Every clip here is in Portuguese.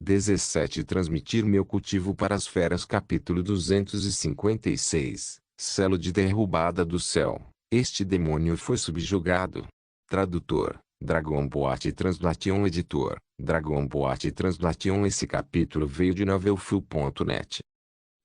17 Transmitir meu cultivo para as feras. Capítulo 256 Selo de derrubada do céu. Este demônio foi subjugado. Tradutor: Dragon Boat Translation. Editor: Dragon Boat Translation. Esse capítulo veio de novelfull.net.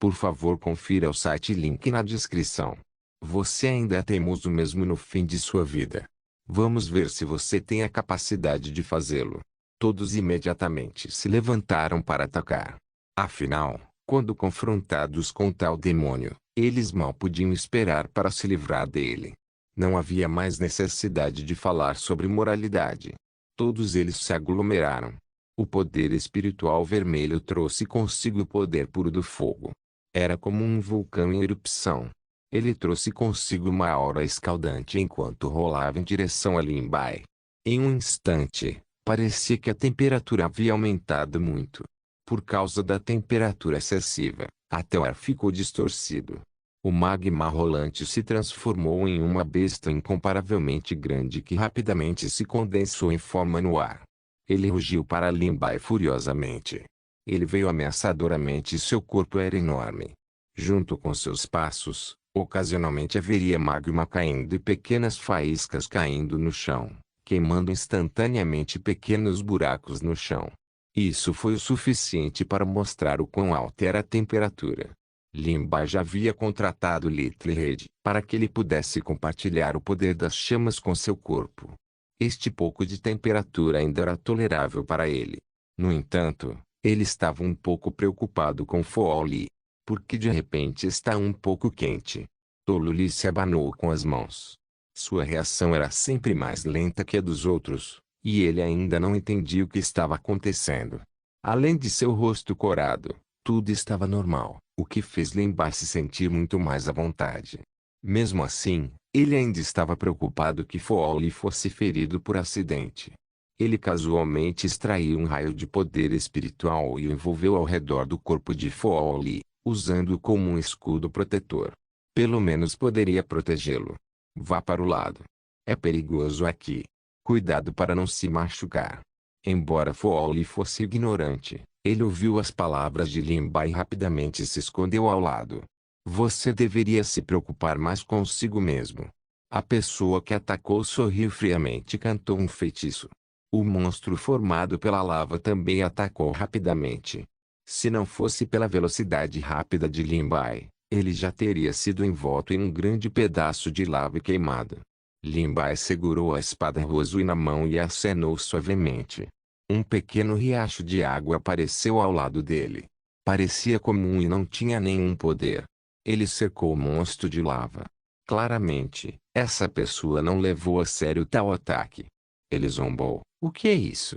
Por favor, confira o site, link na descrição. Você ainda é teimoso mesmo no fim de sua vida. Vamos ver se você tem a capacidade de fazê-lo. Todos imediatamente se levantaram para atacar. Afinal, quando confrontados com tal demônio, eles mal podiam esperar para se livrar dele. Não havia mais necessidade de falar sobre moralidade. Todos eles se aglomeraram. O poder espiritual vermelho trouxe consigo o poder puro do fogo. Era como um vulcão em erupção. Ele trouxe consigo uma aura escaldante enquanto rolava em direção a Lin Bai. Em um instante, parecia que a temperatura havia aumentado muito. Por causa da temperatura excessiva, até o ar ficou distorcido. O magma rolante se transformou em uma besta incomparavelmente grande que rapidamente se condensou em forma no ar. Ele rugiu para Lin Bai furiosamente. Ele veio ameaçadoramente e seu corpo era enorme. Junto com seus passos, ocasionalmente haveria magma caindo e pequenas faíscas caindo no chão, queimando instantaneamente pequenos buracos no chão. Isso foi o suficiente para mostrar o quão alta era a temperatura. Lin Bai já havia contratado Little Red para que ele pudesse compartilhar o poder das chamas com seu corpo. Este pouco de temperatura ainda era tolerável para ele. No entanto, ele estava um pouco preocupado com Foao Li. Porque de repente está um pouco quente. Tolo Li se abanou com as mãos. Sua reação era sempre mais lenta que a dos outros, e ele ainda não entendia o que estava acontecendo. Além de seu rosto corado, tudo estava normal, o que fez Lin Bai se sentir muito mais à vontade. Mesmo assim, ele ainda estava preocupado que Foao Li fosse ferido por acidente. Ele casualmente extraiu um raio de poder espiritual e o envolveu ao redor do corpo de Foao Li, usando-o como um escudo protetor. Pelo menos poderia protegê-lo. Vá para o lado. É perigoso aqui. Cuidado para não se machucar. Embora Foao Li fosse ignorante, ele ouviu as palavras de Lin Bai e rapidamente se escondeu ao lado. Você deveria se preocupar mais consigo mesmo. A pessoa que atacou sorriu friamente e cantou um feitiço. O monstro formado pela lava também atacou rapidamente. Se não fosse pela velocidade rápida de Lin Bai, ele já teria sido envolto em um grande pedaço de lava e queimado. Lin Bai segurou a espada Rosui na mão e acenou suavemente. Um pequeno riacho de água apareceu ao lado dele. Parecia comum e não tinha nenhum poder. Ele cercou o monstro de lava. Claramente, essa pessoa não levou a sério tal ataque. Ele zombou. O que é isso?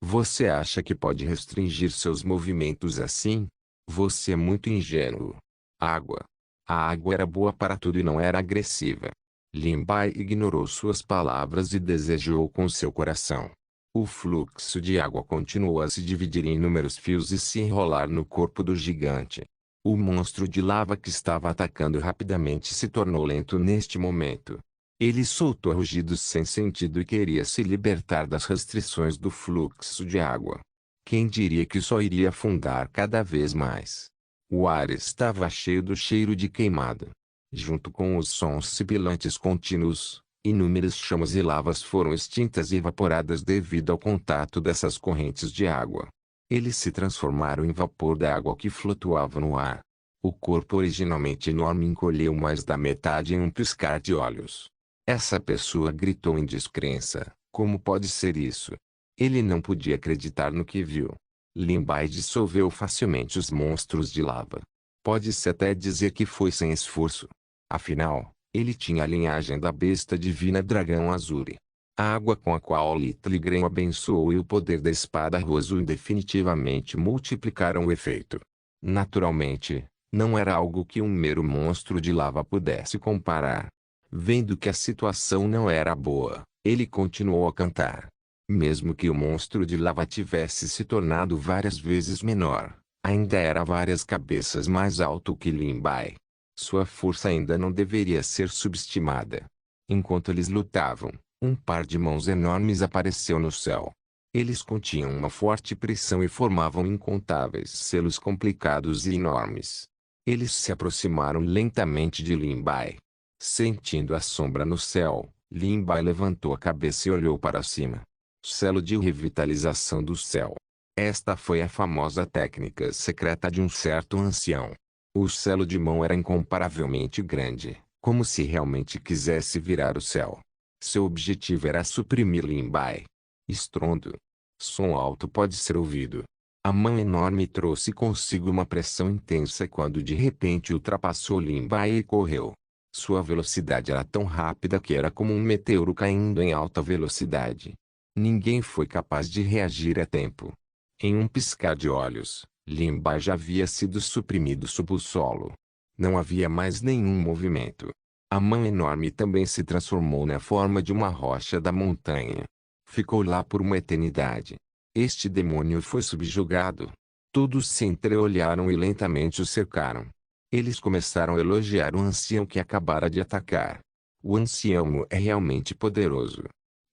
Você acha que pode restringir seus movimentos assim? Você é muito ingênuo. Água. A água era boa para tudo e não era agressiva. Lin Bai ignorou suas palavras e desejou com seu coração. O fluxo de água continuou a se dividir em inúmeros fios e se enrolar no corpo do gigante. O monstro de lava que estava atacando rapidamente se tornou lento neste momento. Ele soltou rugidos sem sentido e queria se libertar das restrições do fluxo de água. Quem diria que só iria afundar cada vez mais? O ar estava cheio do cheiro de queimado. Junto com os sons sibilantes contínuos, inúmeras chamas e lavas foram extintas e evaporadas devido ao contato dessas correntes de água. Eles se transformaram em vapor da água que flutuava no ar. O corpo originalmente enorme encolheu mais da metade em um piscar de olhos. Essa pessoa gritou em descrença. Como pode ser isso? Ele não podia acreditar no que viu. Lin Bai dissolveu facilmente os monstros de lava. Pode-se até dizer que foi sem esforço. Afinal, ele tinha a linhagem da besta divina Dragão Azuri. A água com a qual Little Green abençoou e o poder da espada Rosui definitivamente multiplicaram o efeito. Naturalmente, não era algo que um mero monstro de lava pudesse comparar. Vendo que a situação não era boa, ele continuou a cantar. Mesmo que o monstro de lava tivesse se tornado várias vezes menor, ainda era várias cabeças mais alto que Lin Bai. Sua força ainda não deveria ser subestimada. Enquanto eles lutavam, um par de mãos enormes apareceu no céu. Eles continham uma forte pressão e formavam incontáveis selos complicados e enormes. Eles se aproximaram lentamente de Lin Bai. Sentindo a sombra no céu, Lin Bai levantou a cabeça e olhou para cima. Selo de revitalização do céu. Esta foi a famosa técnica secreta de um certo ancião. O selo de mão era incomparavelmente grande, como se realmente quisesse virar o céu. Seu objetivo era suprimir Lin Bai. Estrondo. Som alto pode ser ouvido. A mão enorme trouxe consigo uma pressão intensa quando de repente ultrapassou Lin Bai e correu. Sua velocidade era tão rápida que era como um meteoro caindo em alta velocidade. Ninguém foi capaz de reagir a tempo. Em um piscar de olhos, Lin Bai já havia sido suprimido sob o solo. Não havia mais nenhum movimento. A mão enorme também se transformou na forma de uma rocha da montanha. Ficou lá por uma eternidade. Este demônio foi subjugado. Todos se entreolharam e lentamente o cercaram. Eles começaram a elogiar o ancião que acabara de atacar. O ancião é realmente poderoso.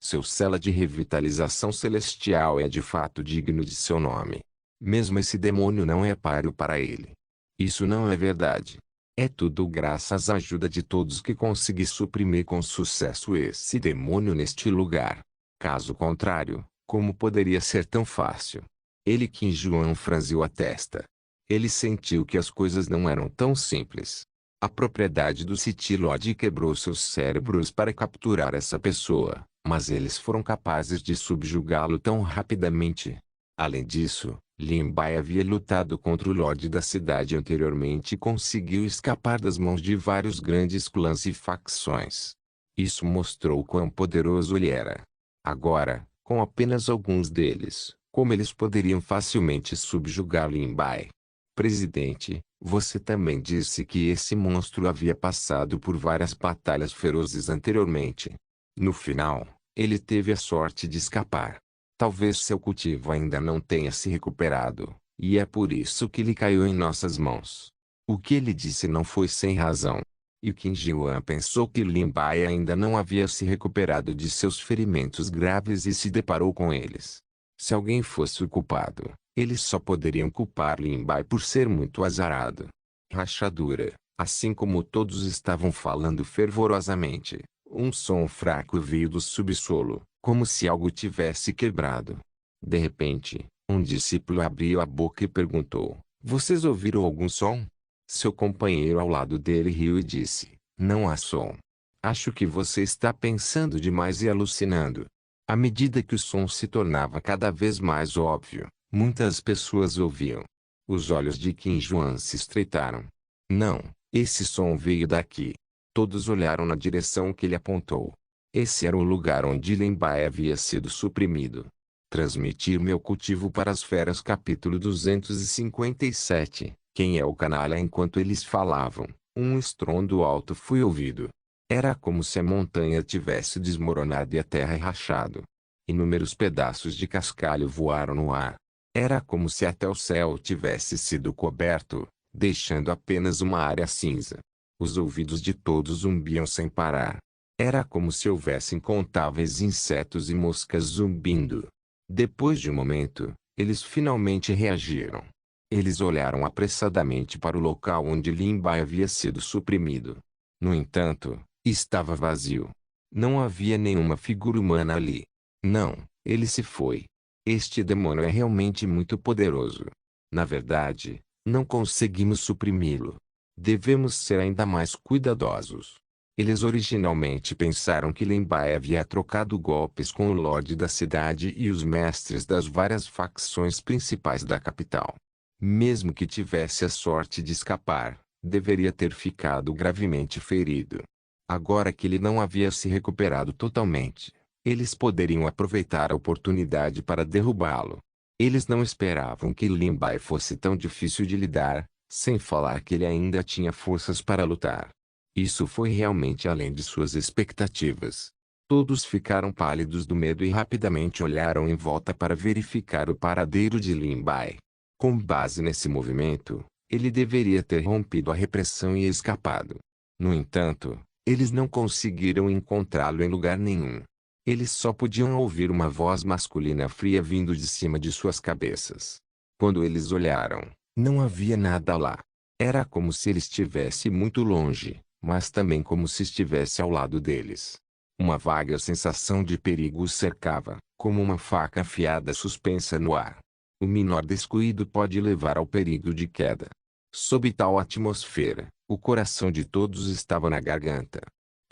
Seu cela de revitalização celestial é de fato digno de seu nome. Mesmo esse demônio não é páreo para ele. Isso não é verdade. É tudo graças à ajuda de todos que consegui suprimir com sucesso esse demônio neste lugar. Caso contrário, como poderia ser tão fácil? Qin Juan franziu a testa. Ele sentiu que as coisas não eram tão simples. A propriedade do City Lodge quebrou seus cérebros para capturar essa pessoa, mas eles foram capazes de subjugá-lo tão rapidamente. Além disso, Lin Bai havia lutado contra o Lorde da cidade anteriormente e conseguiu escapar das mãos de vários grandes clãs e facções. Isso mostrou quão poderoso ele era. Agora, com apenas alguns deles, como eles poderiam facilmente subjugar Lin Bai? Presidente, você também disse que esse monstro havia passado por várias batalhas ferozes anteriormente. No final, ele teve a sorte de escapar. Talvez seu cultivo ainda não tenha se recuperado, e é por isso que ele caiu em nossas mãos. O que ele disse não foi sem razão. E Qin Jiuan pensou que Lin Bai ainda não havia se recuperado de seus ferimentos graves e se deparou com eles. Se alguém fosse o culpado, eles só poderiam culpar Lin Bai por ser muito azarado. Rachadura. Assim como todos estavam falando fervorosamente, um som fraco veio do subsolo, como se algo tivesse quebrado. De repente, um discípulo abriu a boca e perguntou: "Vocês ouviram algum som?" Seu companheiro ao lado dele riu e disse: "Não há som. Acho que você está pensando demais e alucinando." À medida que o som se tornava cada vez mais óbvio, muitas pessoas ouviam. Os olhos de Qin Juan se estreitaram. Não, esse som veio daqui. Todos olharam na direção que ele apontou. Esse era o lugar onde Lin Bai havia sido suprimido. Transmitir meu cultivo para as feras capítulo 257. Quem é o canalha? Enquanto eles falavam, um estrondo alto foi ouvido. Era como se a montanha tivesse desmoronado e a terra rachado. Inúmeros pedaços de cascalho voaram no ar. Era como se até o céu tivesse sido coberto, deixando apenas uma área cinza. Os ouvidos de todos zumbiam sem parar. Era como se houvesse incontáveis insetos e moscas zumbindo. Depois de um momento, eles finalmente reagiram. Eles olharam apressadamente para o local onde Lin Bai havia sido suprimido. No entanto, estava vazio. Não havia nenhuma figura humana ali. Não, ele se foi. Este demônio é realmente muito poderoso. Na verdade, não conseguimos suprimi-lo. Devemos ser ainda mais cuidadosos. Eles originalmente pensaram que Lin Bai havia trocado golpes com o Lorde da cidade e os mestres das várias facções principais da capital. Mesmo que tivesse a sorte de escapar, deveria ter ficado gravemente ferido. Agora que ele não havia se recuperado totalmente, eles poderiam aproveitar a oportunidade para derrubá-lo. Eles não esperavam que Lin Bai fosse tão difícil de lidar, sem falar que ele ainda tinha forças para lutar. Isso foi realmente além de suas expectativas. Todos ficaram pálidos do medo e rapidamente olharam em volta para verificar o paradeiro de Lin Bai. Com base nesse movimento, ele deveria ter rompido a repressão e escapado. No entanto, eles não conseguiram encontrá-lo em lugar nenhum. Eles só podiam ouvir uma voz masculina fria vindo de cima de suas cabeças. Quando eles olharam, não havia nada lá. Era como se ele estivesse muito longe, mas também como se estivesse ao lado deles. Uma vaga sensação de perigo os cercava, como uma faca afiada suspensa no ar. O menor descuido pode levar ao perigo de queda. Sob tal atmosfera, o coração de todos estava na garganta.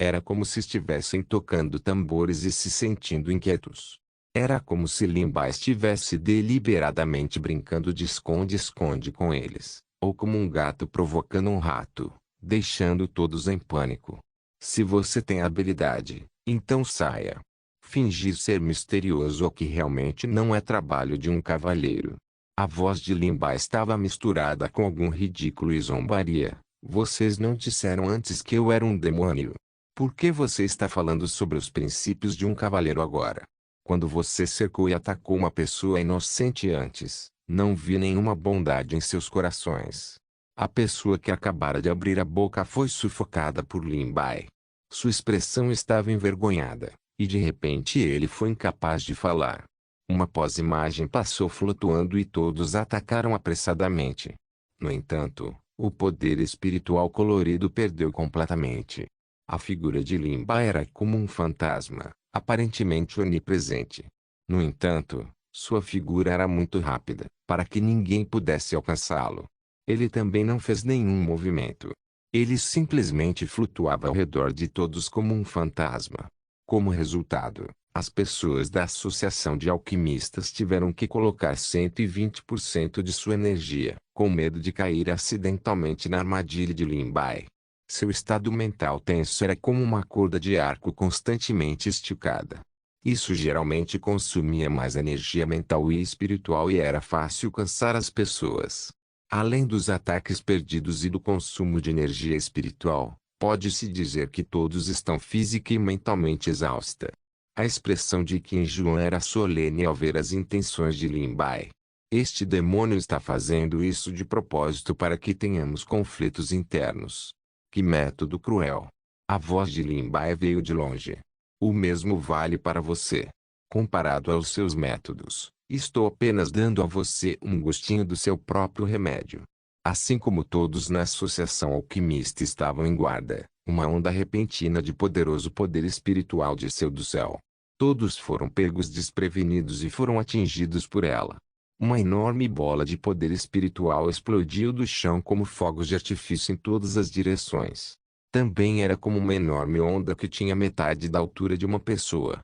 Era como se estivessem tocando tambores e se sentindo inquietos. Era como se Limbai estivesse deliberadamente brincando de esconde-esconde com eles, ou como um gato provocando um rato, deixando todos em pânico. Se você tem habilidade, então saia. Fingir ser misterioso o que realmente não é trabalho de um cavalheiro. A voz de Limbai estava misturada com algum ridículo e zombaria. Vocês não disseram antes que eu era um demônio. Por que você está falando sobre os princípios de um cavaleiro agora? Quando você cercou e atacou uma pessoa inocente antes, não vi nenhuma bondade em seus corações. A pessoa que acabara de abrir a boca foi sufocada por Limbai. Sua expressão estava envergonhada, e de repente ele foi incapaz de falar. Uma pós-imagem passou flutuando e todos atacaram apressadamente. No entanto, o poder espiritual colorido perdeu completamente. A figura de Limbai era como um fantasma, aparentemente onipresente. No entanto, sua figura era muito rápida, para que ninguém pudesse alcançá-lo. Ele também não fez nenhum movimento. Ele simplesmente flutuava ao redor de todos como um fantasma. Como resultado, as pessoas da Associação de Alquimistas tiveram que colocar 120% de sua energia, com medo de cair acidentalmente na armadilha de Limbai. Seu estado mental tenso era como uma corda de arco constantemente esticada. Isso geralmente consumia mais energia mental e espiritual e era fácil cansar as pessoas. Além dos ataques perdidos e do consumo de energia espiritual, pode-se dizer que todos estão física e mentalmente exausta. A expressão de Qin Juan era solene ao ver as intenções de Limbai. Este demônio está fazendo isso de propósito para que tenhamos conflitos internos. Que método cruel! A voz de Limbai veio de longe. O mesmo vale para você. Comparado aos seus métodos, estou apenas dando a você um gostinho do seu próprio remédio. Assim como todos na associação alquimista estavam em guarda, uma onda repentina de poderoso poder espiritual desceu do céu. Todos foram pegos desprevenidos e foram atingidos por ela. Uma enorme bola de poder espiritual explodiu do chão como fogos de artifício em todas as direções. Também era como uma enorme onda que tinha metade da altura de uma pessoa.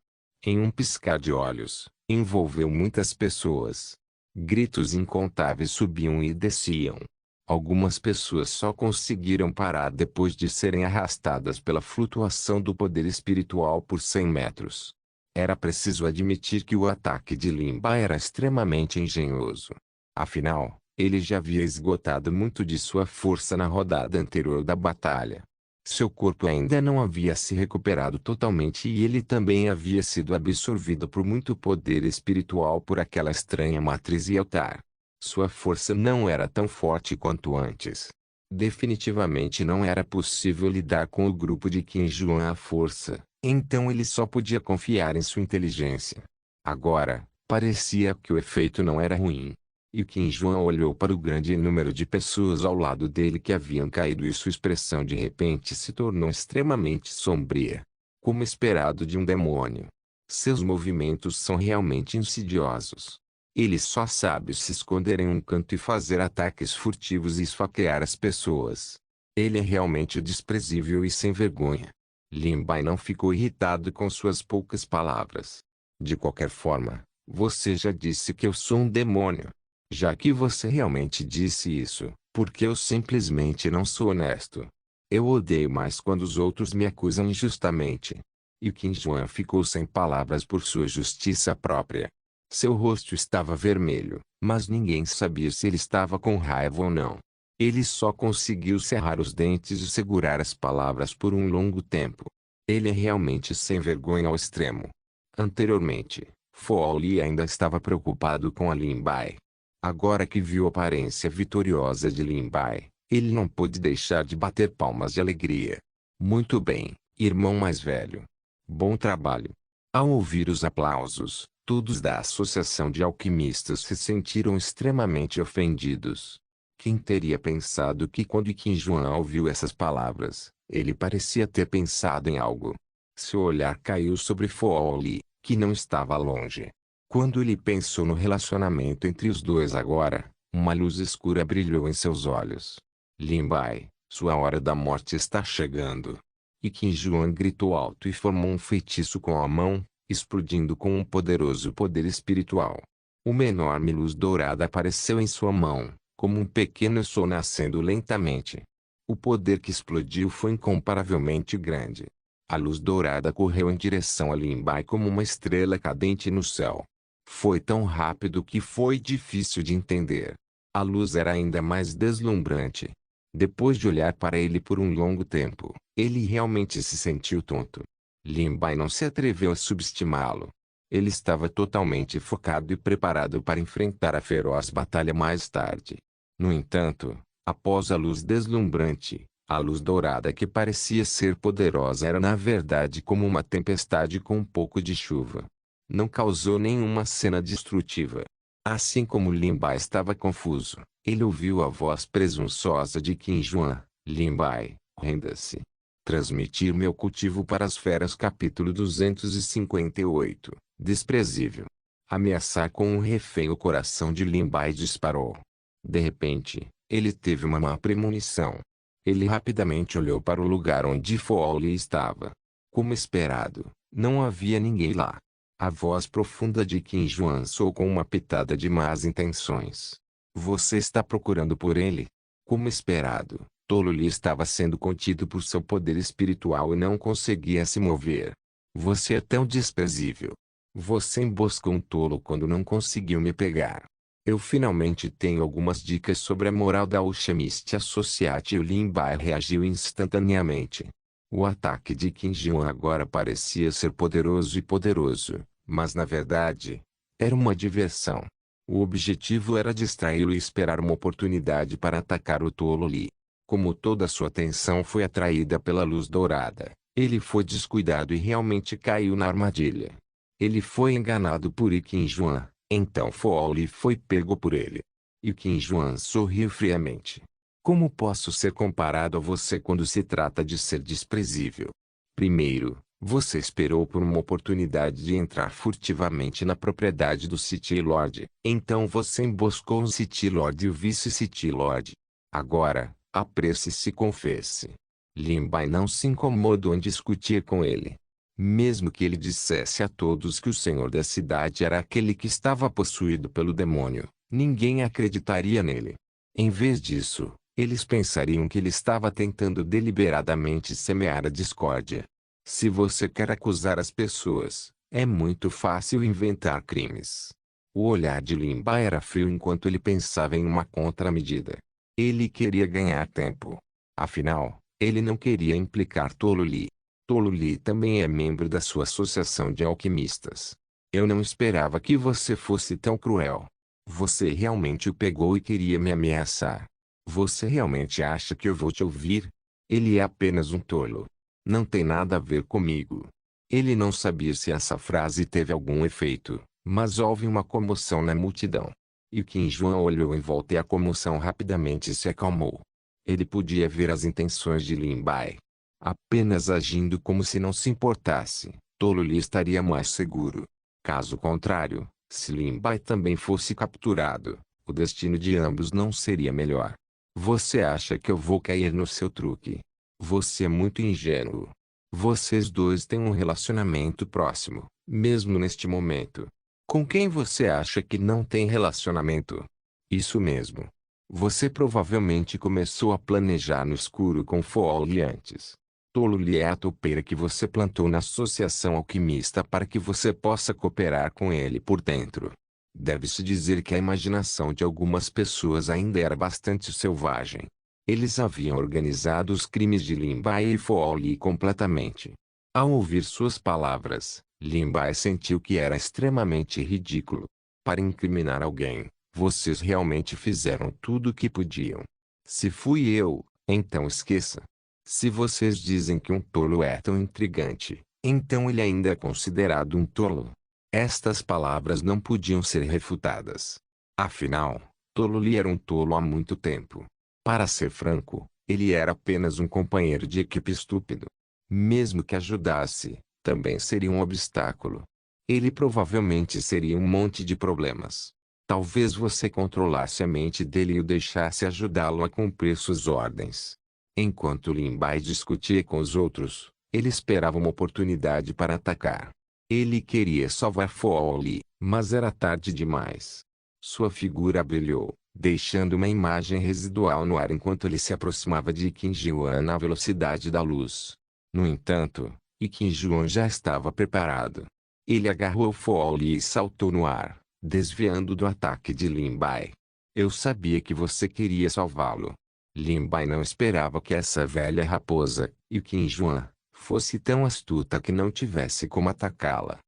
Em um piscar de olhos, envolveu muitas pessoas. Gritos incontáveis subiam e desciam. Algumas pessoas só conseguiram parar depois de serem arrastadas pela flutuação do poder espiritual por 100 metros. Era preciso admitir que o ataque de Limbai era extremamente engenhoso. Afinal, ele já havia esgotado muito de sua força na rodada anterior da batalha. Seu corpo ainda não havia se recuperado totalmente e ele também havia sido absorvido por muito poder espiritual por aquela estranha matriz e altar. Sua força não era tão forte quanto antes. Definitivamente não era possível lidar com o grupo de Qin Juan à força, então ele só podia confiar em sua inteligência. Agora, parecia que o efeito não era ruim. E Qin Juan olhou para o grande número de pessoas ao lado dele que haviam caído e sua expressão de repente se tornou extremamente sombria. Como esperado de um demônio. Seus movimentos são realmente insidiosos. Ele só sabe se esconder em um canto e fazer ataques furtivos e esfaquear as pessoas. Ele é realmente desprezível e sem vergonha. Limbai não ficou irritado com suas poucas palavras. De qualquer forma, você já disse que eu sou um demônio. Já que você realmente disse isso, por que eu simplesmente não sou honesto? Eu odeio mais quando os outros me acusam injustamente. E Qin Juan ficou sem palavras por sua justiça própria. Seu rosto estava vermelho, mas ninguém sabia se ele estava com raiva ou não. Ele só conseguiu cerrar os dentes e segurar as palavras por um longo tempo. Ele é realmente sem vergonha ao extremo. Anteriormente, Foao Li ainda estava preocupado com a Limbai. Agora que viu a aparência vitoriosa de Limbai, ele não pôde deixar de bater palmas de alegria. Muito bem, irmão mais velho. Bom trabalho. Ao ouvir os aplausos, todos da Associação de Alquimistas se sentiram extremamente ofendidos. Quem teria pensado que quando Qin Juan ouviu essas palavras, ele parecia ter pensado em algo. Seu olhar caiu sobre Fo Li, que não estava longe. Quando ele pensou no relacionamento entre os dois agora, uma luz escura brilhou em seus olhos. Lin Bai, sua hora da morte está chegando. E Qin Juan gritou alto e formou um feitiço com a mão, explodindo com um poderoso poder espiritual. Uma enorme luz dourada apareceu em sua mão, como um pequeno sol nascendo lentamente. O poder que explodiu foi incomparavelmente grande. A luz dourada correu em direção a Lin Bai como uma estrela cadente no céu. Foi tão rápido que foi difícil de entender. A luz era ainda mais deslumbrante. Depois de olhar para ele por um longo tempo, ele realmente se sentiu tonto. Lin Bai não se atreveu a subestimá-lo. Ele estava totalmente focado e preparado para enfrentar a feroz batalha mais tarde. No entanto, após a luz deslumbrante, a luz dourada que parecia ser poderosa era na verdade como uma tempestade com um pouco de chuva. Não causou nenhuma cena destrutiva. Assim como Lin Bai estava confuso, ele ouviu a voz presunçosa de Qin Juan: Lin Bai, renda-se. Transmitir meu cultivo para as feras. Capítulo 258. Desprezível. Ameaçar com um refém. O coração de Lin Bai disparou. De repente, ele teve uma má premonição. Ele rapidamente olhou para o lugar onde Fo Li estava. Como esperado, não havia ninguém lá. A voz profunda de Qin Juan soou com uma pitada de más intenções. Você está procurando por ele? Como esperado, Tolo Li estava sendo contido por seu poder espiritual e não conseguia se mover. Você é tão desprezível. Você emboscou um tolo quando não conseguiu me pegar. Eu finalmente tenho algumas dicas sobre a moral da Alchemist Associate. Lin Bai reagiu instantaneamente. O ataque de Qin Juan agora parecia ser poderoso, mas na verdade, era uma diversão. O objetivo era distraí-lo e esperar uma oportunidade para atacar o tolo Li. Como toda sua atenção foi atraída pela luz dourada, ele foi descuidado e realmente caiu na armadilha. Ele foi enganado por Qin Juan, então Fo Li foi pego por ele. E Qin Juan sorriu friamente. Como posso ser comparado a você quando se trata de ser desprezível? Primeiro, você esperou por uma oportunidade de entrar furtivamente na propriedade do City Lord. Então você emboscou o City Lord e o Vice-City Lord. Agora, apresse-se e confesse. Lin Bai não se incomodou em discutir com ele. Mesmo que ele dissesse a todos que o senhor da cidade era aquele que estava possuído pelo demônio, ninguém acreditaria nele. Em vez disso, eles pensariam que ele estava tentando deliberadamente semear a discórdia. Se você quer acusar as pessoas, é muito fácil inventar crimes. O olhar de Lin Bai era frio enquanto ele pensava em uma contramedida. Ele queria ganhar tempo. Afinal, ele não queria implicar Tolo Li. Tolo Li também é membro da sua associação de alquimistas. Eu não esperava que você fosse tão cruel. Você realmente o pegou e queria me ameaçar. Você realmente acha que eu vou te ouvir? Ele é apenas um tolo. Não tem nada a ver comigo. Ele não sabia se essa frase teve algum efeito, mas houve uma comoção na multidão. E Qin Juan olhou em volta e a comoção rapidamente se acalmou. Ele podia ver as intenções de Lin Bai. Apenas agindo como se não se importasse, Tolo Li estaria mais seguro. Caso contrário, se Lin Bai também fosse capturado, o destino de ambos não seria melhor. Você acha que eu vou cair no seu truque? Você é muito ingênuo. Vocês dois têm um relacionamento próximo, mesmo neste momento. Com quem você acha que não tem relacionamento? Isso mesmo. Você provavelmente começou a planejar no escuro com Fo Li antes. Tolo Li é a toupeira que você plantou na associação alquimista para que você possa cooperar com ele por dentro. Deve-se dizer que a imaginação de algumas pessoas ainda era bastante selvagem. Eles haviam organizado os crimes de Lin Bai e Fo Li completamente. Ao ouvir suas palavras, Lin Bai sentiu que era extremamente ridículo. Para incriminar alguém, vocês realmente fizeram tudo o que podiam. Se fui eu, então esqueça. Se vocês dizem que um tolo é tão intrigante, Então ele ainda é considerado um tolo. Estas palavras não podiam ser refutadas. Afinal, Tolo Lee era um tolo há muito tempo. Para ser franco, ele era apenas um companheiro de equipe estúpido. Mesmo que ajudasse, também seria um obstáculo. Ele provavelmente seria um monte de problemas. Talvez você controlasse a mente dele e o deixasse ajudá-lo a cumprir suas ordens. Enquanto Lin Bai discutia com os outros, ele esperava uma oportunidade para atacar. Ele queria salvar Fo Li, mas era tarde demais. Sua figura brilhou, deixando uma imagem residual no ar enquanto ele se aproximava de Qin Jiuan na velocidade da luz. No entanto, Qin Jiuan já estava preparado. Ele agarrou Fo Li e saltou no ar, desviando do ataque de Lin Bai. Eu sabia que você queria salvá-lo. Lin Bai não esperava que essa velha raposa, Qin Jiuan, fosse tão astuta que não tivesse como atacá-la.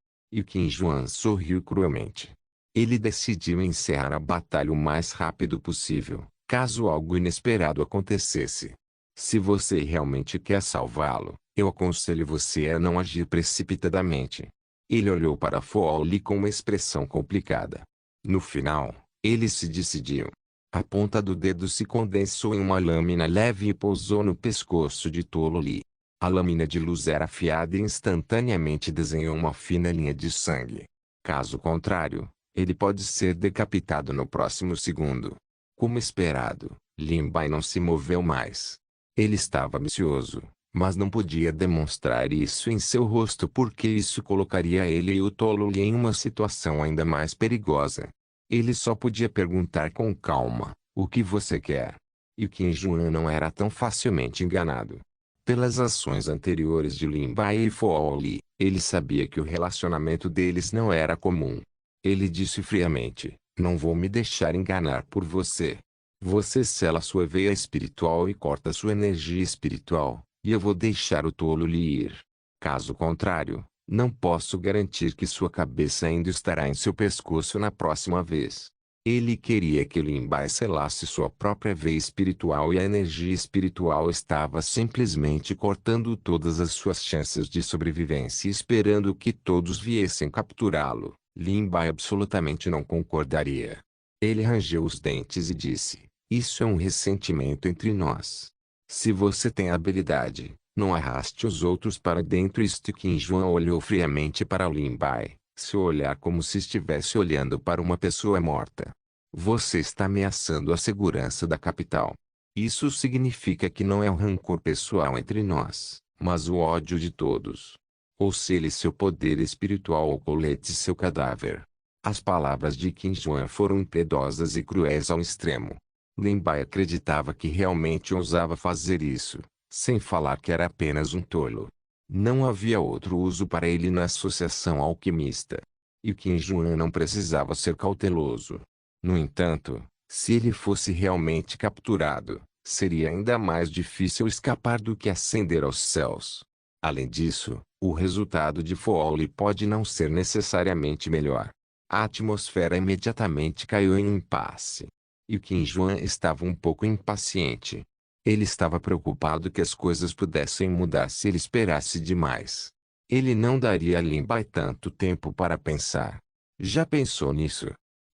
Qin Jiuan sorriu cruelmente. Ele decidiu encerrar a batalha o mais rápido possível, caso algo inesperado acontecesse. Se você realmente quer salvá-lo, eu aconselho você a não agir precipitadamente. Ele olhou para Fo Li com uma expressão complicada. No final, ele se decidiu. A ponta do dedo se condensou em uma lâmina leve e pousou no pescoço de Tolo Li. A lâmina de luz era afiada e instantaneamente desenhou uma fina linha de sangue. Caso contrário, ele pode ser decapitado no próximo segundo. Como esperado, Lin Bai não se moveu mais. Ele estava ambicioso, mas não podia demonstrar isso em seu rosto porque isso colocaria ele e o Tolo Li em uma situação ainda mais perigosa. Ele só podia perguntar com calma, o que você quer? E Qin Jiuan não era tão facilmente enganado. Pelas ações anteriores de Lin Bai e Fo Li, ele sabia que o relacionamento deles não era comum. Ele disse friamente, não vou me deixar enganar por você. Você sela sua veia espiritual e corta sua energia espiritual, e eu vou deixar o Tolo Li ir. Caso contrário, não posso garantir que sua cabeça ainda estará em seu pescoço na próxima vez. Ele queria que Lin Bai selasse sua própria veia espiritual e a energia espiritual estava simplesmente cortando todas as suas chances de sobrevivência e esperando que todos viessem capturá-lo. Lin Bai absolutamente não concordaria. Ele rangeu os dentes e disse, isso é um ressentimento entre nós. Se você tem habilidade, não arraste os outros para dentro. Qin Jiuan olhou friamente para Lin Bai, seu olhar como se estivesse olhando para uma pessoa morta. Você está ameaçando a segurança da capital. Isso significa que não é um rancor pessoal entre nós, mas o ódio de todos. Ou sele seu poder espiritual ou colete seu cadáver. As palavras de Qin Jiuan foram impiedosas e cruéis ao extremo. Lin Bai acreditava que realmente ousava fazer isso, sem falar que era apenas um tolo. Não havia outro uso para ele na associação alquimista. E Qin Jiuan não precisava ser cauteloso. No entanto, se ele fosse realmente capturado, seria ainda mais difícil escapar do que ascender aos céus. Além disso, o resultado de Fo Li pode não ser necessariamente melhor. A atmosfera imediatamente caiu em um impasse. E Qin Jiuan estava um pouco impaciente. Ele estava preocupado que as coisas pudessem mudar se ele esperasse demais. Ele não daria a Lin Bai tanto tempo para pensar. Já pensou nisso?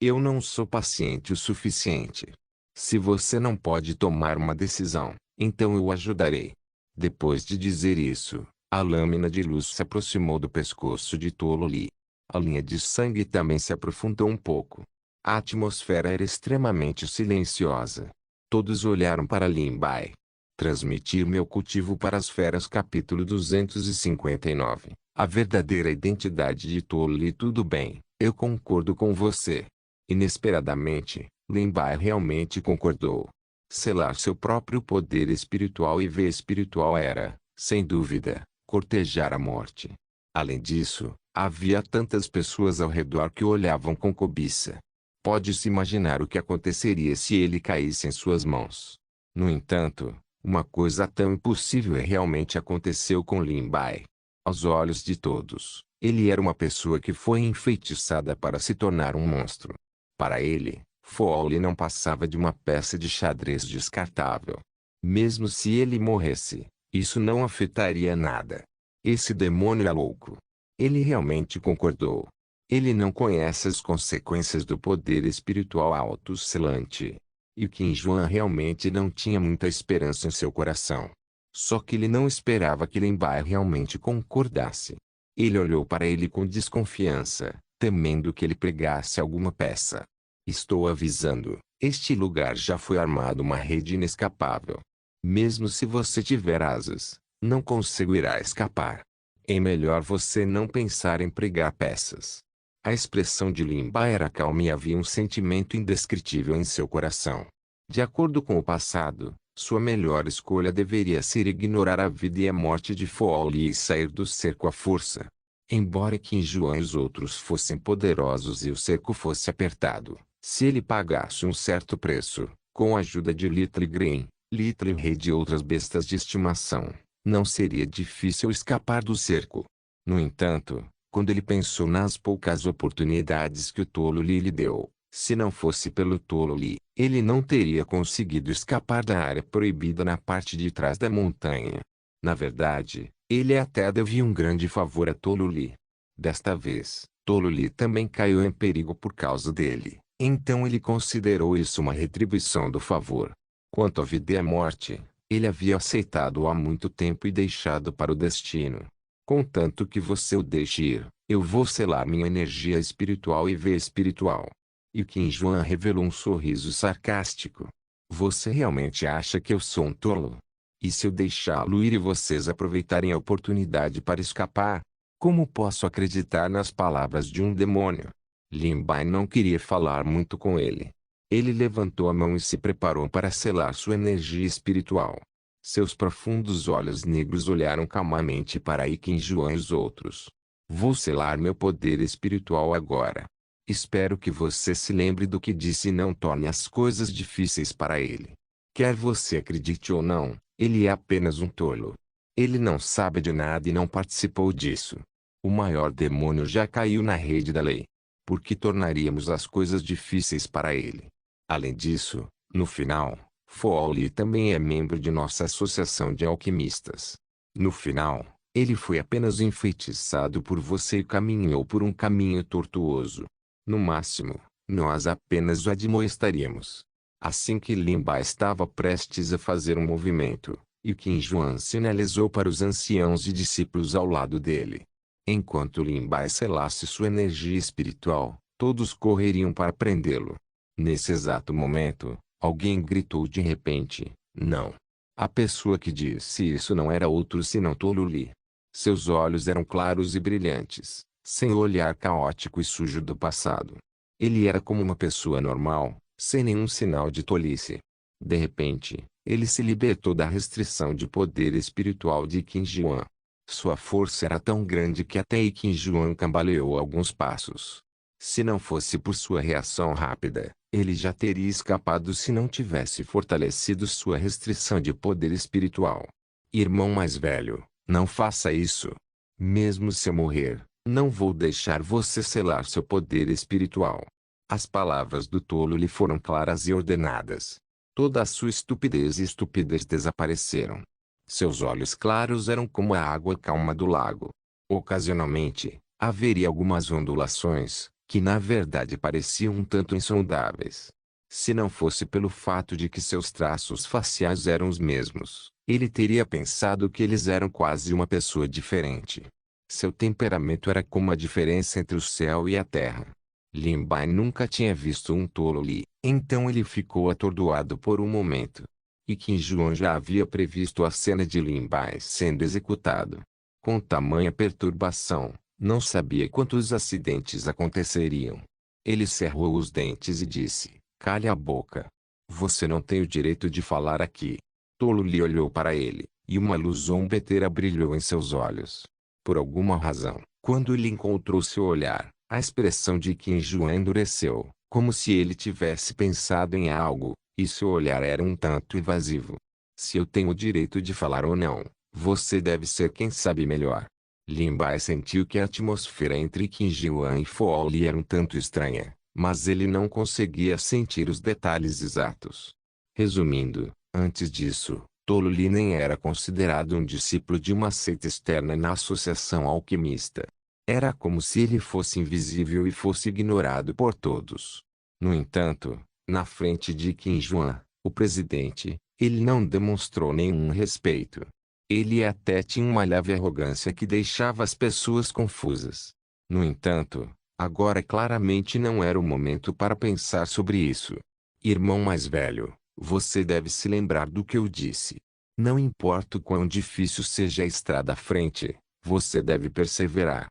Eu não sou paciente o suficiente. Se você não pode tomar uma decisão, então eu o ajudarei. Depois de dizer isso, a lâmina de luz se aproximou do pescoço de Tolo Li. A linha de sangue também se aprofundou um pouco. A atmosfera era extremamente silenciosa. Todos olharam para Lin Bai. Transmitir meu cultivo para as feras. Capítulo 259. A verdadeira identidade de Tolo Li. Tudo bem, eu concordo com você. Inesperadamente, Lin Bai realmente concordou. Selar seu próprio poder espiritual e veia espiritual era, sem dúvida, cortejar a morte. Além disso, havia tantas pessoas ao redor que o olhavam com cobiça. Pode-se imaginar o que aconteceria se ele caísse em suas mãos. No entanto, uma coisa tão impossível realmente aconteceu com Lin Bai. Aos olhos de todos, ele era uma pessoa que foi enfeitiçada para se tornar um monstro. Para ele, Fo Li não passava de uma peça de xadrez descartável. Mesmo se ele morresse, isso não afetaria nada. Esse demônio é louco. Ele realmente concordou. Ele não conhece as consequências do poder espiritual autosselante. E Qin Juan realmente não tinha muita esperança em seu coração. Só que ele não esperava que Lin Bai realmente concordasse. Ele olhou para ele com desconfiança, temendo que ele pregasse alguma peça. Estou avisando, este lugar já foi armado uma rede inescapável. Mesmo se você tiver asas, não conseguirá escapar. É melhor você não pensar em pregar peças. A expressão de Lin Bai era calma e havia um sentimento indescritível em seu coração. De acordo com o passado, sua melhor escolha deveria ser ignorar a vida e a morte de Fo Li e sair do cerco à força. Embora Qin Juan e os outros fossem poderosos e o cerco fosse apertado, se ele pagasse um certo preço, com a ajuda de Little Green, Little Red e outras bestas de estimação, não seria difícil escapar do cerco. No entanto, quando ele pensou nas poucas oportunidades que o Tolo Li lhe deu, se não fosse pelo Tolo Li, ele não teria conseguido escapar da área proibida na parte de trás da montanha. Na verdade, ele até devia um grande favor a Tolo Li. Desta vez, Tolo Li também caiu em perigo por causa dele, então ele considerou isso uma retribuição do favor. Quanto à vida e à morte, ele havia aceitado há muito tempo e deixado para o destino. Contanto que você o deixe ir, eu vou selar minha energia espiritual e ver espiritual. E Qin Juan revelou um sorriso sarcástico. Você realmente acha que eu sou um tolo? E se eu deixá-lo ir e vocês aproveitarem a oportunidade para escapar? Como posso acreditar nas palavras de um demônio? Lin Bai não queria falar muito com ele. Ele levantou a mão e se preparou para selar sua energia espiritual. Seus profundos olhos negros olharam calmamente para Qin Juan e os outros. Vou selar meu poder espiritual agora. Espero que você se lembre do que disse e não torne as coisas difíceis para ele. Quer você acredite ou não, ele é apenas um tolo. Ele não sabe de nada e não participou disso. O maior demônio já caiu na rede da lei. Por que tornaríamos as coisas difíceis para ele? Além disso, no final, Fo Li também é membro de nossa associação de alquimistas. No final, ele foi apenas enfeitiçado por você e caminhou por um caminho tortuoso. No máximo, nós apenas o admoestaríamos. Assim que Lin Bai estava prestes a fazer um movimento, e Qin Juan sinalizou para os anciãos e discípulos ao lado dele. Enquanto Lin Bai selasse sua energia espiritual, todos correriam para prendê-lo. Nesse exato momento, alguém gritou de repente, não. A pessoa que disse isso não era outro senão Tolo Li. Seus olhos eram claros e brilhantes, sem o olhar caótico e sujo do passado. Ele era como uma pessoa normal, sem nenhum sinal de tolice. De repente, ele se libertou da restrição de poder espiritual de Qin Juan. Sua força era tão grande que até Qin Juan cambaleou alguns passos. Se não fosse por sua reação rápida, ele já teria escapado se não tivesse fortalecido sua restrição de poder espiritual. Irmão mais velho, não faça isso. Mesmo se eu morrer, não vou deixar você selar seu poder espiritual. As palavras do tolo lhe foram claras e ordenadas. Toda a sua estupidez e estupidez desapareceram. Seus olhos claros eram como a água calma do lago. Ocasionalmente, haveria algumas ondulações, que na verdade pareciam um tanto insondáveis. Se não fosse pelo fato de que seus traços faciais eram os mesmos, ele teria pensado que eles eram quase uma pessoa diferente. Seu temperamento era como a diferença entre o céu e a terra. Lin Bai nunca tinha visto um tolo Li, então ele ficou atordoado por um momento. E Qin Juan já havia previsto a cena de Lin Bai sendo executado. Com tamanha perturbação, não sabia quantos acidentes aconteceriam. Ele cerrou os dentes e disse, cale a boca. Você não tem o direito de falar aqui. Tolo Li olhou para ele, e uma luz zombeteira brilhou em seus olhos. Por alguma razão, quando ele encontrou seu olhar, a expressão de Qin Juan endureceu, como se ele tivesse pensado em algo, e seu olhar era um tanto evasivo. Se eu tenho o direito de falar ou não, você deve ser quem sabe melhor. Lin Bai sentiu que a atmosfera entre Qin Juan e Fo Li era um tanto estranha, mas ele não conseguia sentir os detalhes exatos. Resumindo, antes disso, Tolo Li nem era considerado um discípulo de uma seita externa na associação alquimista. Era como se ele fosse invisível e fosse ignorado por todos. No entanto, na frente de Qin Juan, o presidente, ele não demonstrou nenhum respeito. Ele até tinha uma leve arrogância que deixava as pessoas confusas. No entanto, agora claramente não era o momento para pensar sobre isso. Irmão mais velho, você deve se lembrar do que eu disse. Não importa o quão difícil seja a estrada à frente, você deve perseverar.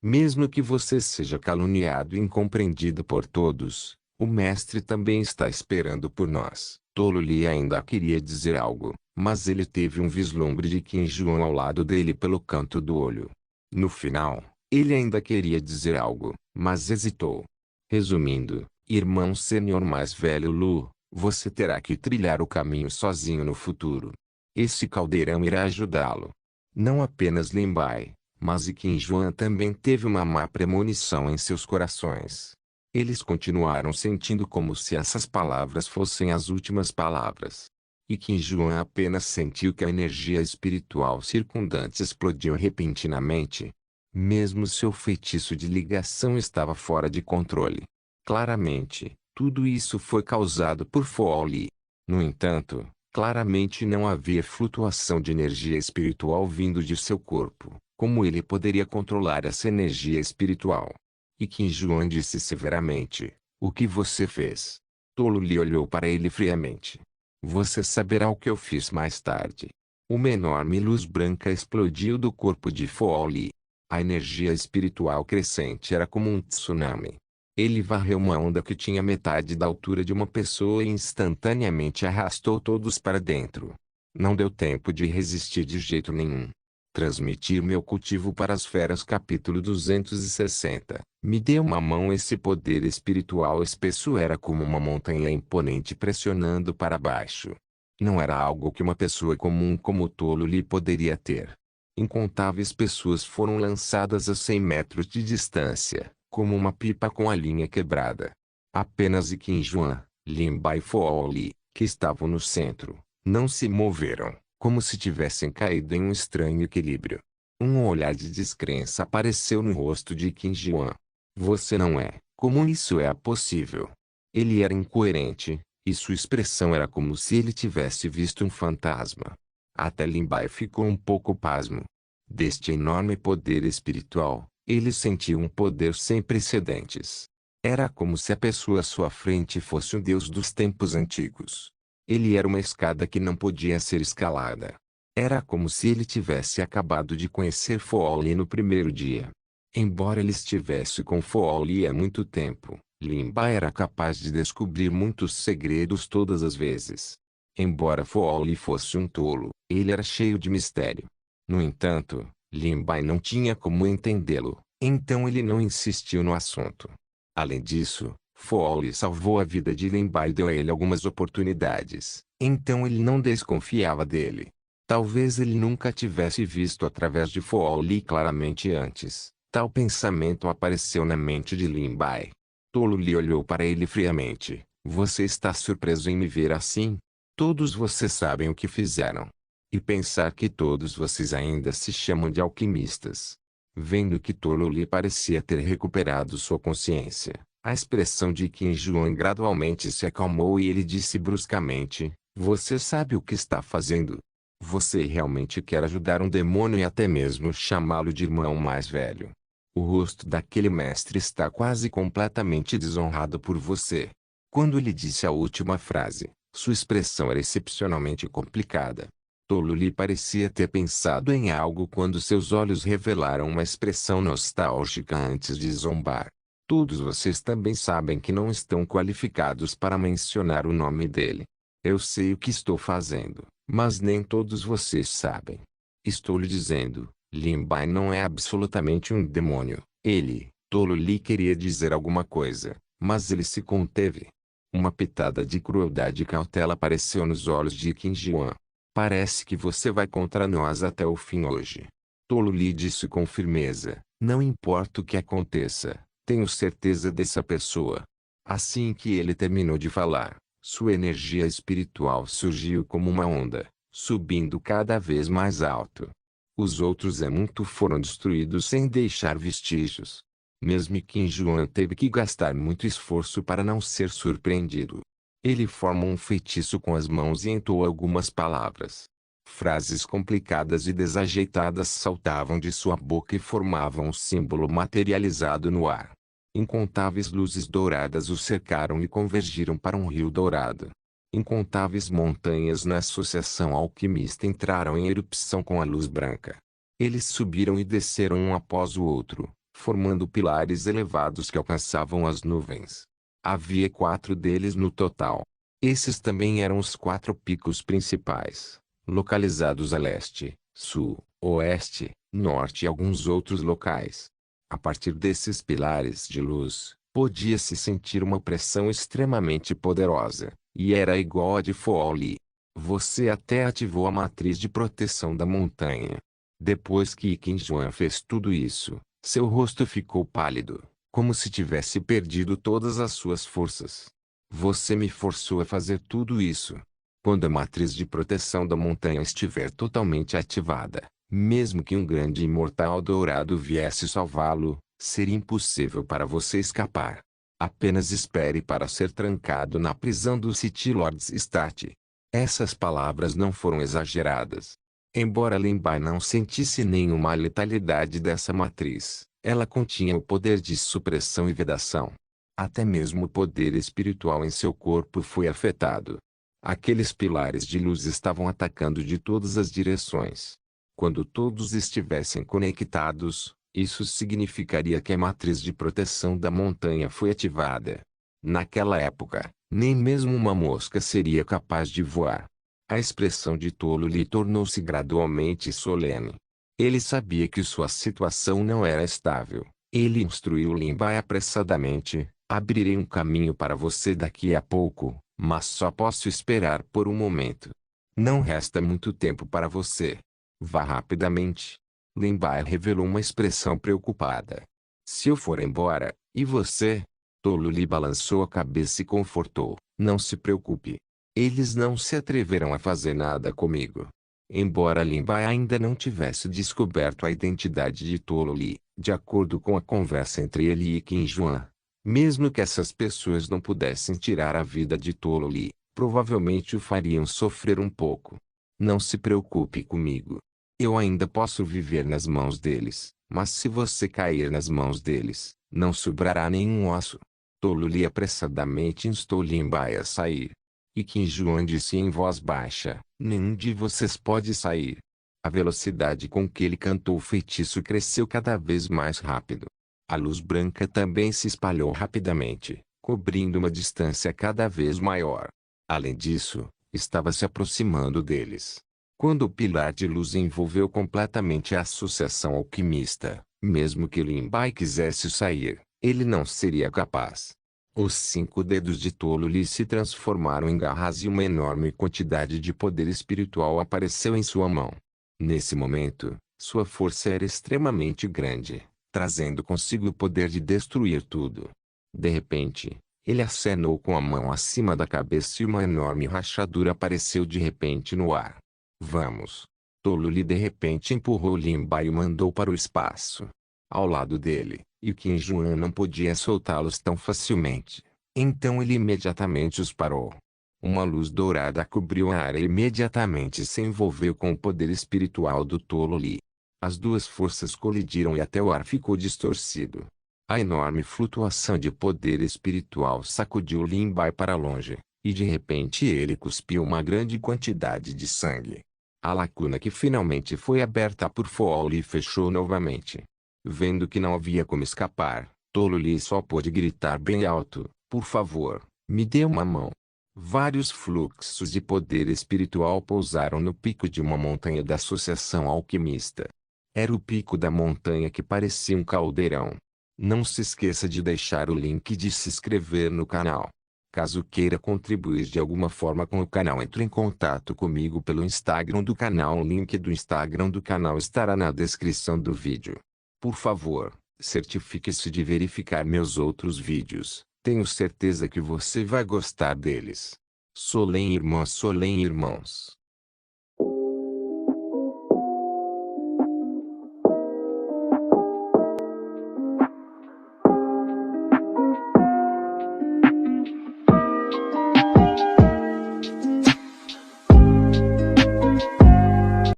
Mesmo que você seja caluniado e incompreendido por todos, o mestre também está esperando por nós. Tolo Li ainda queria dizer algo, mas ele teve um vislumbre de Qin Juan ao lado dele pelo canto do olho. No final, ele ainda queria dizer algo, mas hesitou. Resumindo, irmão sênior mais velho Lu, você terá que trilhar o caminho sozinho no futuro. Esse caldeirão irá ajudá-lo. Não apenas Lin Bai, mas Qin Juan também teve uma má premonição em seus corações. Eles continuaram sentindo como se essas palavras fossem as últimas palavras. E Qin Juan apenas sentiu que a energia espiritual circundante explodiu repentinamente. Mesmo seu feitiço de ligação estava fora de controle. Claramente, tudo isso foi causado por Fo Li. No entanto, claramente não havia flutuação de energia espiritual vindo de seu corpo. Como ele poderia controlar essa energia espiritual? E Qin Juan disse severamente: o que você fez? Tolo Li olhou para ele friamente. Você saberá o que eu fiz mais tarde. Uma enorme luz branca explodiu do corpo de Fo Li. A energia espiritual crescente era como um tsunami. Ele varreu uma onda que tinha metade da altura de uma pessoa e instantaneamente arrastou todos para dentro. Não deu tempo de resistir de jeito nenhum. Transmitir meu cultivo para as feras capítulo 260. Me dê uma mão. Esse poder espiritual espesso era como uma montanha imponente pressionando para baixo. Não era algo que uma pessoa comum como o Tolo Li poderia ter. Incontáveis pessoas foram lançadas a 100 metros de distância, como uma pipa com a linha quebrada. Apenas Qin Juan, Lin Bai e Fo Li, que estavam no centro, não se moveram, como se tivessem caído em um estranho equilíbrio. Um olhar de descrença apareceu no rosto de Qin Juan. Você não é, como isso é possível? Ele era incoerente, e sua expressão era como se ele tivesse visto um fantasma. Até Lin Bai ficou um pouco pasmo. Deste enorme poder espiritual, ele sentiu um poder sem precedentes. Era como se a pessoa à sua frente fosse um deus dos tempos antigos. Ele era uma escada que não podia ser escalada. Era como se ele tivesse acabado de conhecer Fo Li no primeiro dia. Embora ele estivesse com Fo Li há muito tempo, Lin Bai era capaz de descobrir muitos segredos todas as vezes. Embora Fo Li fosse um tolo, ele era cheio de mistério. No entanto, Lin Bai não tinha como entendê-lo, então ele não insistiu no assunto. Além disso, Fo Li salvou a vida de Lin Bai e deu a ele algumas oportunidades, então ele não desconfiava dele. Talvez ele nunca tivesse visto através de Fo Li claramente antes. Tal pensamento apareceu na mente de Lin Bai. Tolo Li olhou para ele friamente. Você está surpreso em me ver assim? Todos vocês sabem o que fizeram. E pensar que todos vocês ainda se chamam de alquimistas. Vendo que Tolo Li parecia ter recuperado sua consciência, a expressão de Qin Juan gradualmente se acalmou e ele disse bruscamente: você sabe o que está fazendo? Você realmente quer ajudar um demônio e até mesmo chamá-lo de irmão mais velho. O rosto daquele mestre está quase completamente desonrado por você. Quando ele disse a última frase, sua expressão era excepcionalmente complicada. Tolo Li parecia ter pensado em algo quando seus olhos revelaram uma expressão nostálgica antes de zombar. Todos vocês também sabem que não estão qualificados para mencionar o nome dele. Eu sei o que estou fazendo, mas nem todos vocês sabem. Estou lhe dizendo, Lin Bai não é absolutamente um demônio. Ele, Tolo Li queria dizer alguma coisa, mas ele se conteve. Uma pitada de crueldade e cautela apareceu nos olhos de Qin Juan. Parece que você vai contra nós até o fim hoje. Tolo Li disse com firmeza. Não importa o que aconteça, tenho certeza dessa pessoa. Assim que ele terminou de falar, sua energia espiritual surgiu como uma onda, subindo cada vez mais alto. Os outros Emuntu foram destruídos sem deixar vestígios. Mesmo Qin Juan teve que gastar muito esforço para não ser surpreendido. Ele formou um feitiço com as mãos e entoou algumas palavras. Frases complicadas e desajeitadas saltavam de sua boca e formavam um símbolo materializado no ar. Incontáveis luzes douradas o cercaram e convergiram para um rio dourado. Incontáveis montanhas na associação alquimista entraram em erupção com a luz branca. Eles subiram e desceram um após o outro, formando pilares elevados que alcançavam as nuvens. Havia 4 deles no total. Esses também eram os 4 picos principais, localizados a leste, sul, oeste, norte e alguns outros locais. A partir desses pilares de luz, podia-se sentir uma pressão extremamente poderosa, e era igual a de Foali. Você até ativou a matriz de proteção da montanha. Depois que Qin Juan fez tudo isso, seu rosto ficou pálido, como se tivesse perdido todas as suas forças. Você me forçou a fazer tudo isso. Quando a matriz de proteção da montanha estiver totalmente ativada, mesmo que um grande imortal dourado viesse salvá-lo, seria impossível para você escapar. Apenas espere para ser trancado na prisão do City Lords Stat. Essas palavras não foram exageradas. Embora Lin Bai não sentisse nenhuma letalidade dessa matriz, ela continha o poder de supressão e vedação. Até mesmo o poder espiritual em seu corpo foi afetado. Aqueles pilares de luz estavam atacando de todas as direções. Quando todos estivessem conectados, isso significaria que a matriz de proteção da montanha foi ativada. Naquela época, nem mesmo uma mosca seria capaz de voar. A expressão de Tolo lhe tornou-se gradualmente solene. Ele sabia que sua situação não era estável. Ele instruiu Lin Bai apressadamente: abrirei um caminho para você daqui a pouco, mas só posso esperar por um momento. Não resta muito tempo para você. Vá rapidamente. Lin Bai revelou uma expressão preocupada. Se eu for embora, e você? Tolo lhe balançou a cabeça e confortou: não se preocupe. Eles não se atreverão a fazer nada comigo. Embora Lin Bai ainda não tivesse descoberto a identidade de Tolo Li, de acordo com a conversa entre ele e Qin Juan, mesmo que essas pessoas não pudessem tirar a vida de Tolo Li, provavelmente o fariam sofrer um pouco. Não se preocupe comigo. Eu ainda posso viver nas mãos deles, mas se você cair nas mãos deles, não sobrará nenhum osso. Tolo Li apressadamente instou Lin Bai a sair. E Qin Juan disse em voz baixa: nenhum de vocês pode sair. A velocidade com que ele cantou o feitiço cresceu cada vez mais rápido. A luz branca também se espalhou rapidamente, cobrindo uma distância cada vez maior. Além disso, estava se aproximando deles. Quando o pilar de luz envolveu completamente a associação alquimista, mesmo que Lin Bai quisesse sair, ele não seria capaz. Os 5 dedos de Tolo Li se transformaram em garras e uma enorme quantidade de poder espiritual apareceu em sua mão. Nesse momento, sua força era extremamente grande, trazendo consigo o poder de destruir tudo. De repente, ele acenou com a mão acima da cabeça e uma enorme rachadura apareceu de repente no ar. Vamos! Tolo Li de repente empurrou Lin Bai e o mandou para o espaço. Ao lado dele, e Qin Juan não podia soltá-los tão facilmente. Então ele imediatamente os parou. Uma luz dourada cobriu a área e imediatamente se envolveu com o poder espiritual do Tolo Li. As duas forças colidiram e até o ar ficou distorcido. A enorme flutuação de poder espiritual sacudiu Lin Bai para longe, e de repente ele cuspiu uma grande quantidade de sangue. A lacuna que finalmente foi aberta por Foali fechou novamente. Vendo que não havia como escapar, Tolo Li só pôde gritar bem alto: por favor, me dê uma mão. Vários fluxos de poder espiritual pousaram no pico de uma montanha da Associação Alquimista. Era o pico da montanha que parecia um caldeirão. Não se esqueça de deixar o link de se inscrever no canal. Caso queira contribuir de alguma forma com o canal, entre em contato comigo pelo Instagram do canal. O link do Instagram do canal estará na descrição do vídeo. Por favor, certifique-se de verificar meus outros vídeos. Tenho certeza que você vai gostar deles. Solem irmãos.